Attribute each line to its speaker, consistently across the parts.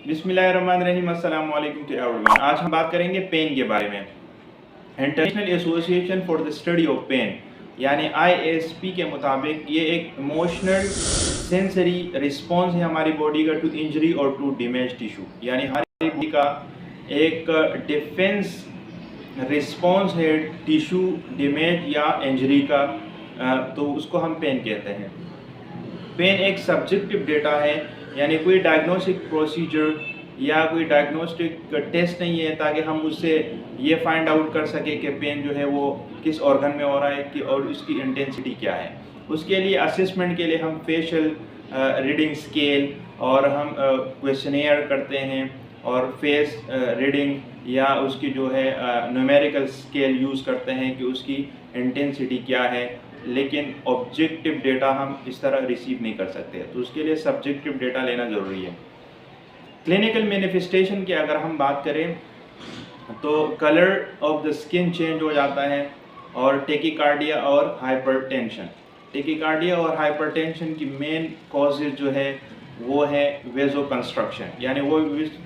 Speaker 1: बिस्मिल्लाहिर्रहमानिर्रहीम, अस्सलाम वालेकुम टू एवरीवन। आज हम बात करेंगे पेन के बारे में। International association for the study of pain यानी IASP के मुताबिक ये एक इमोशनल सेंसरी रिस्पॉन्स है हमारी बॉडी का टू इंजरी और टू डैमेज टिश्यू, यानी हमारी बॉडी का एक डिफेंस रिस्पॉन्स है टिश्यू डैमेज या इंजरी का, तो उसको हम पेन कहते हैं। पेन एक सब्जेक्टिव डेटा है, यानी कोई डायग्नोस्टिक प्रोसीजर या कोई डायग्नोस्टिक टेस्ट नहीं है ताकि हम उससे ये फाइंड आउट कर सके कि पेन जो है वो किस ऑर्गन में हो रहा है कि और उसकी इंटेंसिटी क्या है। उसके लिए असेसमेंट के लिए हम फेशियल रीडिंग स्केल और हम क्वेश्चनेयर करते हैं और फेस रीडिंग या उसकी जो है न्यूमेरिकल स्केल यूज़ करते हैं कि उसकी इंटेंसिटी क्या है, लेकिन ऑब्जेक्टिव डेटा हम इस तरह रिसीव नहीं कर सकते, तो उसके लिए सब्जेक्टिव डेटा लेना ज़रूरी है। क्लिनिकल मैनिफेस्टेशन की अगर हम बात करें तो colour of the skin change हो जाता है और टेकिकार्डिया और हाइपरटेंशन। टेकिकार्डिया और हाइपरटेंशन की मेन कॉजेज जो है वो है वेजो कंस्ट्रक्शन, यानी वो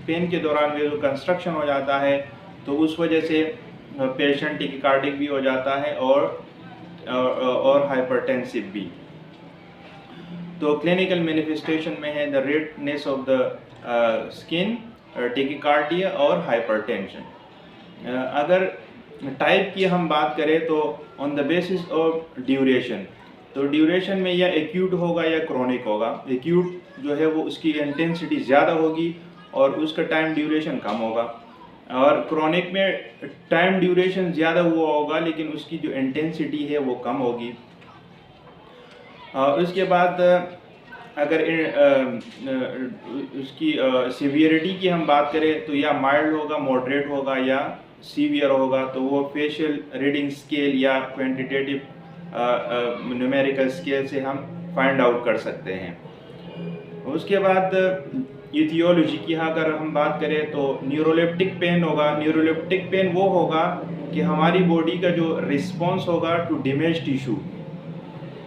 Speaker 1: पेन के दौरान वेजो कंस्ट्रक्शन हो जाता है, तो उस वजह से पेशेंट टेकिकार्डिक भी हो जाता है और हाइपरटेंसिव भी। तो क्लिनिकल मैनिफेस्टेशन में है the redness of the skin, tachycardia और हाइपरटेंशन। अगर टाइप की हम बात करें तो on the basis of duration, तो ड्यूरेशन में या एक्यूट होगा या क्रोनिक होगा। एक्यूट जो है वो उसकी इंटेंसिटी ज़्यादा होगी और उसका टाइम ड्यूरेशन कम होगा, और क्रोनिक में टाइम ड्यूरेशन ज़्यादा हुआ होगा लेकिन उसकी जो इंटेंसिटी है वो कम होगी। उसके बाद अगर उसकी सीवियरिटी की हम बात करें तो या माइल्ड होगा, मॉडरेट होगा या सीवियर होगा, तो वो फेशियल रीडिंग स्केल या क्वांटिटेटिव न्यूमेरिकल स्केल से हम फाइंड आउट कर सकते हैं। उसके बाद इथियोलॉजी की अगर हम बात करें तो न्यूरोलेप्टिक पेन होगा। न्यूरोलेप्टिक पेन वो होगा कि हमारी बॉडी का जो रिस्पॉन्स होगा टू डैमेज टिश्यू,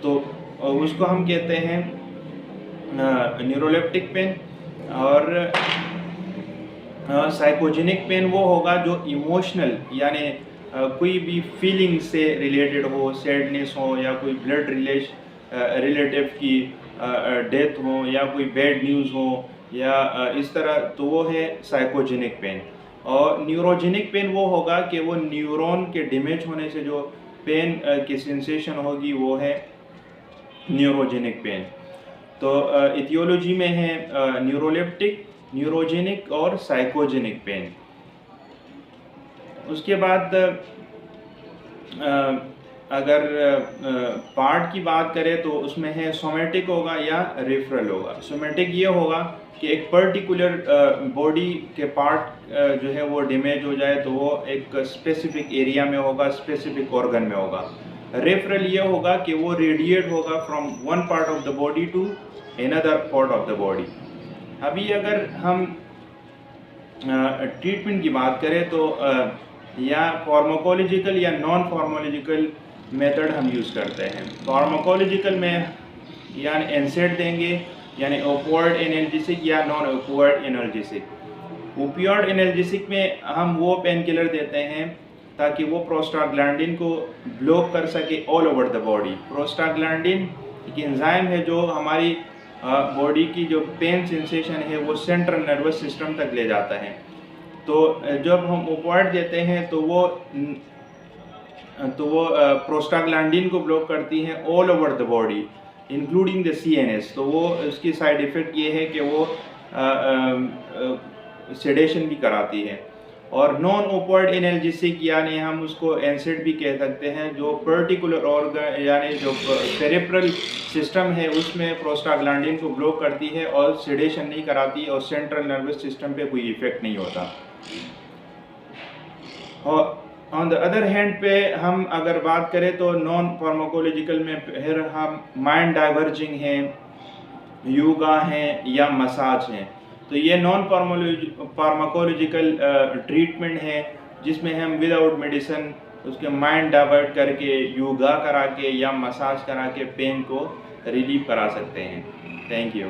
Speaker 1: तो उसको हम कहते हैं न्यूरोलेप्टिक पेन। और साइकोजेनिक पेन वो होगा जो इमोशनल, यानी कोई भी फीलिंग से रिलेटेड हो, सैडनेस हो या कोई ब्लड रिलेटिव की डेथ हो या कोई बैड न्यूज़ हो या इस तरह, तो वो है साइकोजेनिक पेन। और न्यूरोजेनिक पेन वो होगा कि वो न्यूरॉन के डैमेज होने से जो पेन की सेंसेशन होगी वो है न्यूरोजेनिक पेन। तो इथियोलॉजी में है न्यूरोलेप्टिक, न्यूरोजेनिक और साइकोजेनिक पेन। उसके बाद अगर पार्ट की बात करें तो उसमें है सोमेटिक होगा या रेफरल होगा। सोमेटिक ये होगा कि एक पर्टिकुलर बॉडी के पार्ट जो है वो डैमेज हो जाए तो वो एक स्पेसिफिक एरिया में होगा, स्पेसिफिक ऑर्गन में होगा। रेफरल ये होगा कि वो रेडिएट होगा from one part of the body to another part of the body. अभी अगर हम ट्रीटमेंट की बात करें तो या फार्माकोलॉजिकल या नॉन फार्माकोलॉजिकल मेथड हम यूज़ करते हैं। फार्माकोलॉजिकल में यानी एनसेड देंगे, यानी ओपियोइड एनाल्जेसिक या non opioid analgesic. Opioid analgesic में हम वो पेन किलर देते हैं ताकि वो प्रोस्टाग्लैंडिन को ब्लॉक कर सके all over the body. Prostaglandin एक एंजाइम है जो हमारी बॉडी की जो पेन सेंसेशन है वो सेंट्रल नर्वस सिस्टम तक ले जाता है। तो जब हम ओपियोइड देते हैं तो वो प्रोस्टाग्लैंडिन को ब्लॉक करती हैं all over the body including the CNS। तो वो उसकी साइड इफ़ेक्ट ये है कि वो सेडेशन भी कराती है। और नॉन ओपियोइड एनाल्जेसिक यानी हम उसको एनसेड भी कह सकते हैं, जो पर्टिकुलर ऑर्गन यानी जो पेरिफेरल सिस्टम है उसमें प्रोस्टाग्लैंडिन को ब्लॉक करती है और सेडेशन नहीं कराती और सेंट्रल नर्वस सिस्टम पे कोई इफेक्ट नहीं होता। और ऑन द अदर हैंड पे हम अगर बात करें तो नॉन फार्माकोलॉजिकल में फिर हम माइंड डाइवर्जिंग हैं, योगा हैं या मसाज हैं। तो ये नॉन फार्माकोलॉजिकल ट्रीटमेंट है जिसमें हम विदाउट मेडिसिन उसके माइंड डाइवर्ट करके योगा करा के या मसाज करा के पेन को रिलीव करा सकते हैं। Thank you.